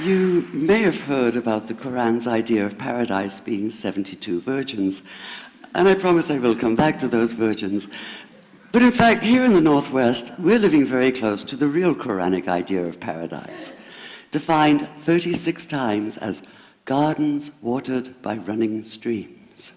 You may have heard about the Quran's idea of paradise being 72 virgins, and I promise I will come back to those virgins. But in fact, here in the Northwest, we're living very close to the real Quranic idea of paradise, defined 36 times as gardens watered by running streams.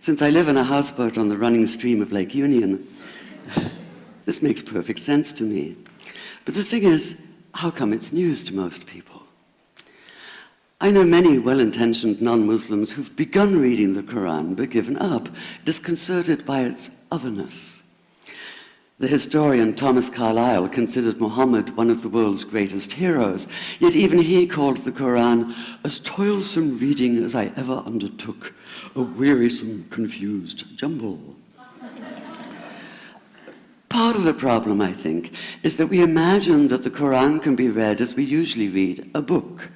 Since I live in a houseboat on the running stream of Lake Union, this makes perfect sense to me. But the thing is, how come it's news to most people? I know many well-intentioned non-Muslims who've begun reading the Quran but given up, disconcerted by its otherness. The historian Thomas Carlyle considered Muhammad one of the world's greatest heroes, yet even he called the Quran as toilsome reading as I ever undertook, a wearisome, confused jumble. Part of the problem, I think, is that we imagine that the Quran can be read as we usually read a book,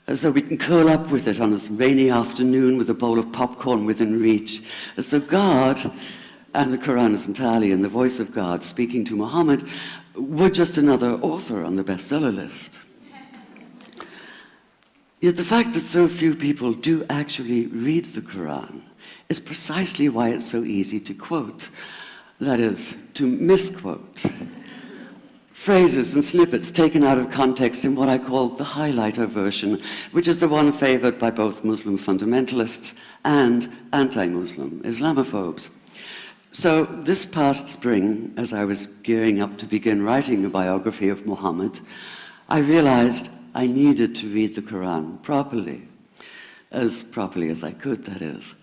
as though we can curl up with it on a rainy afternoon with a bowl of popcorn within reach, as though God, and the Quran is entirely in the voice of God speaking to Muhammad, were just another author on the bestseller list. Yet the fact that so few people do actually read the Quran is precisely why it's so easy to quote. That is, to misquote. Phrases and snippets taken out of context in what I call the highlighter version, which is the one favored by both Muslim fundamentalists and anti-Muslim Islamophobes. So this past spring, as I was gearing up to begin writing a biography of Muhammad, I realized I needed to read the Quran properly as I could, that is.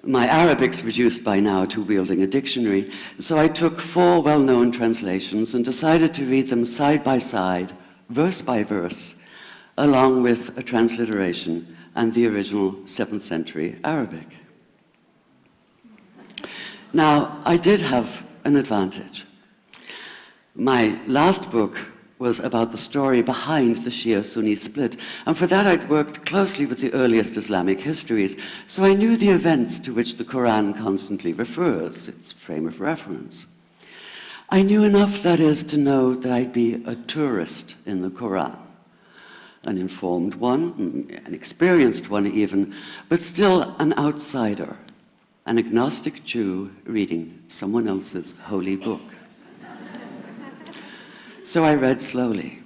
My Arabic's reduced by now to wielding a dictionary, so I took 4 well-known translations and decided to read them side by side, verse by verse, along with a transliteration and the original 7th century Arabic. Now, I did have an advantage. My last book was about the story behind the Shia-Sunni split, and for that I'd worked closely with the earliest Islamic histories, so I knew the events to which the Quran constantly refers, its frame of reference. I knew enough, that is, to know that I'd be a tourist in the Quran, an informed one, an experienced one even, but still an outsider, an agnostic Jew reading someone else's holy book. So I read slowly.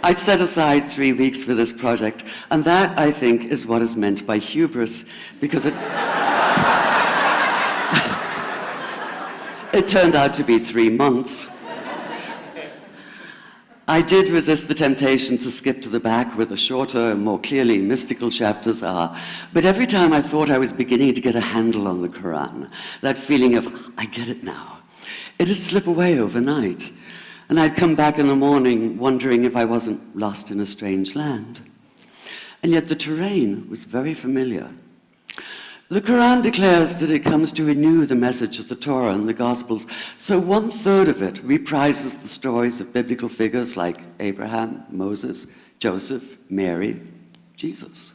I'd set aside 3 weeks for this project, and that, I think, is what is meant by hubris, because it turned out to be 3 months. I did resist the temptation to skip to the back where the shorter and more clearly mystical chapters are, but every time I thought I was beginning to get a handle on the Quran, that feeling of, I get it now, it'd slip away overnight, and I'd come back in the morning wondering if I wasn't lost in a strange land. And yet the terrain was very familiar. The Quran declares that it comes to renew the message of the Torah and the Gospels, so 1/3 of it reprises the stories of biblical figures like Abraham, Moses, Joseph, Mary, Jesus.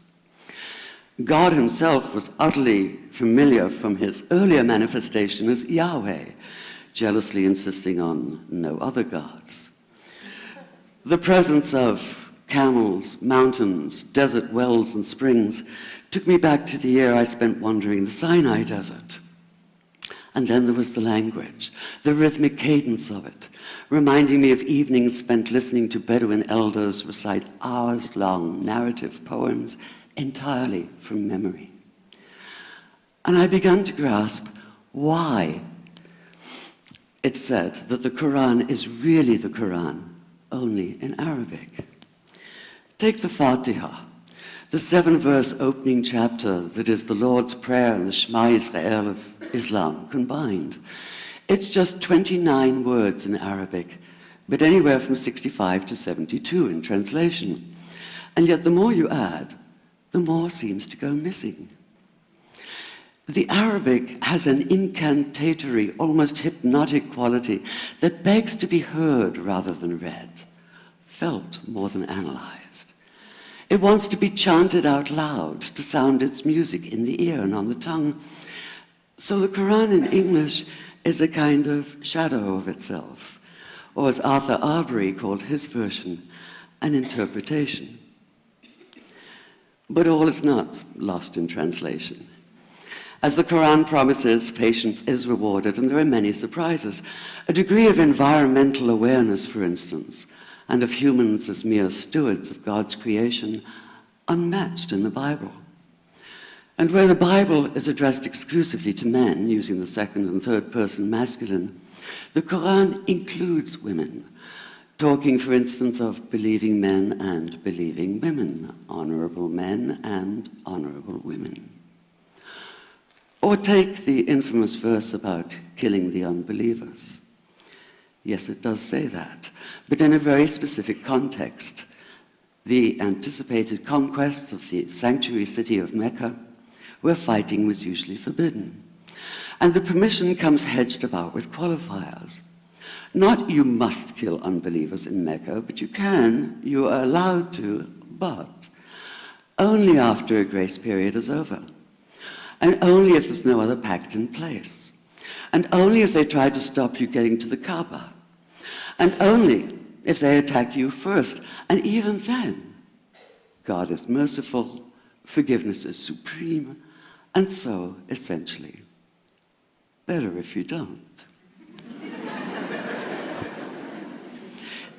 God himself was utterly familiar from his earlier manifestation as Yahweh, jealously insisting on no other gods. The presence of camels, mountains, desert wells, and springs took me back to the year I spent wandering the Sinai desert. And then there was the language, the rhythmic cadence of it, reminding me of evenings spent listening to Bedouin elders recite hours-long narrative poems entirely from memory. And I began to grasp why it's said that the Quran is really the Quran, only in Arabic. Take the Fatiha, the 7-verse opening chapter that is the Lord's Prayer and the Shema Israel of Islam combined. It's just 29 words in Arabic, but anywhere from 65 to 72 in translation. And yet the more you add, the more seems to go missing. The Arabic has an incantatory, almost hypnotic quality that begs to be heard rather than read, felt more than analyzed. It It wants to be chanted out loud, to sound its music in the ear and on the tongue. So the Quran in English is a kind of shadow of itself, or as Arthur Arbery called his version, an interpretation. But all is not lost in translation. As the Quran promises, patience is rewarded, and there are many surprises. A degree of environmental awareness, for instance, and of humans as mere stewards of God's creation, unmatched in the Bible. And where the Bible is addressed exclusively to men, using the second and third person masculine, the Quran includes women, talking, for instance, of believing men and believing women, honorable men and honorable women. Or take the infamous verse about killing the unbelievers. Yes, it does say that, but in a very specific context. The anticipated conquest of the sanctuary city of Mecca, where fighting was usually forbidden. And the permission comes hedged about with qualifiers. Not you must kill unbelievers in Mecca, but you can, you are allowed to, but only after a grace period is over. And only if there's no other pact in place. And only if they try to stop you getting to the Kaaba. And only if they attack you first. And even then, God is merciful, forgiveness is supreme, and so, essentially, better if you don't.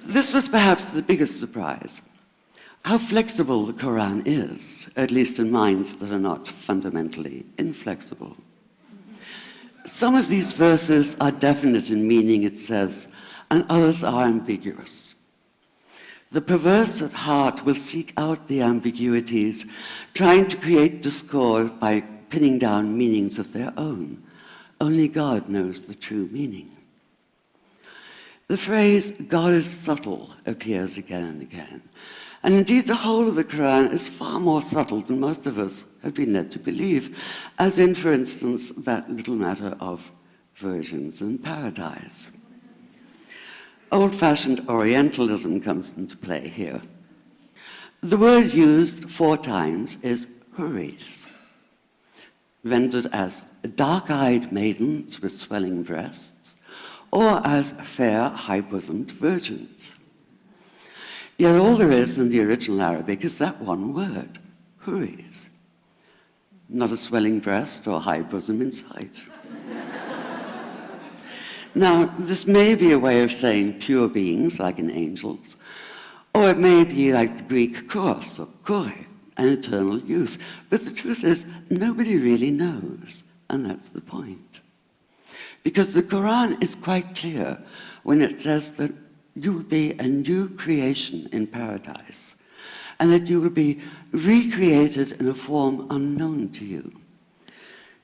This was perhaps the biggest surprise. How flexible the Quran is, at least in minds that are not fundamentally inflexible. Some of these verses are definite in meaning, it says, and others are ambiguous. The perverse at heart will seek out the ambiguities, trying to create discord by pinning down meanings of their own. Only God knows the true meaning. The phrase, God is subtle, appears again and again. And indeed, the whole of the Quran is far more subtle than most of us have been led to believe, as in, for instance, that little matter of virgins and paradise. Old-fashioned Orientalism comes into play here. The word used 4 times is huris, rendered as dark-eyed maidens with swelling breasts, or as fair, high-bosomed virgins. Yet all there is in the original Arabic is that one word, huris. Not a swelling breast or high bosom in sight. Now, this may be a way of saying pure beings, like in angels, or it may be like the Greek kouros or kore, an eternal youth. But the truth is, nobody really knows, and that's the point. Because the Quran is quite clear when it says that you will be a new creation in paradise, and that you will be recreated in a form unknown to you,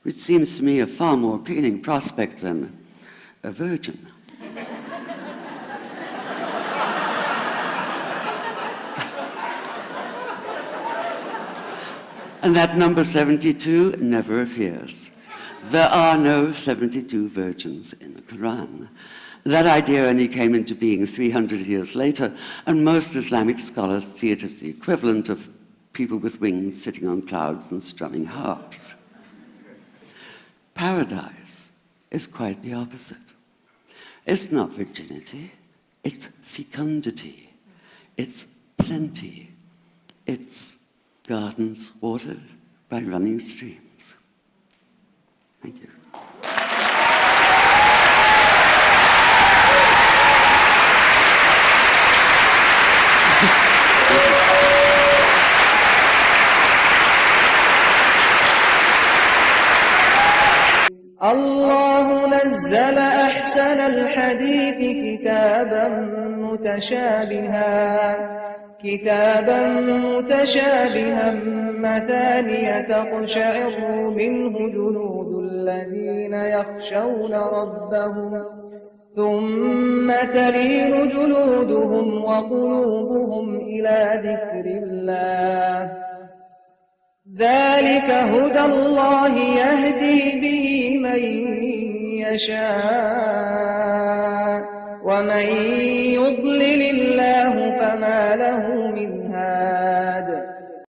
which seems to me a far more appealing prospect than a virgin. And that number 72 never appears. There are no 72 virgins in the Quran. That idea only came into being 300 years later, and most Islamic scholars see it as the equivalent of people with wings sitting on clouds and strumming harps. Paradise is quite the opposite. It's not virginity, it's fecundity, it's plenty, it's gardens watered by running streams. Thank you. الله نزل أحسن الحديث كتابا متشابها مثانية تقشعر منه جلود الذين يخشون ربهم ثم تلين جلودهم وقلوبهم إلى ذكر الله ذلك هدى الله يهدي به من يشاء ومن يضلل الله فما له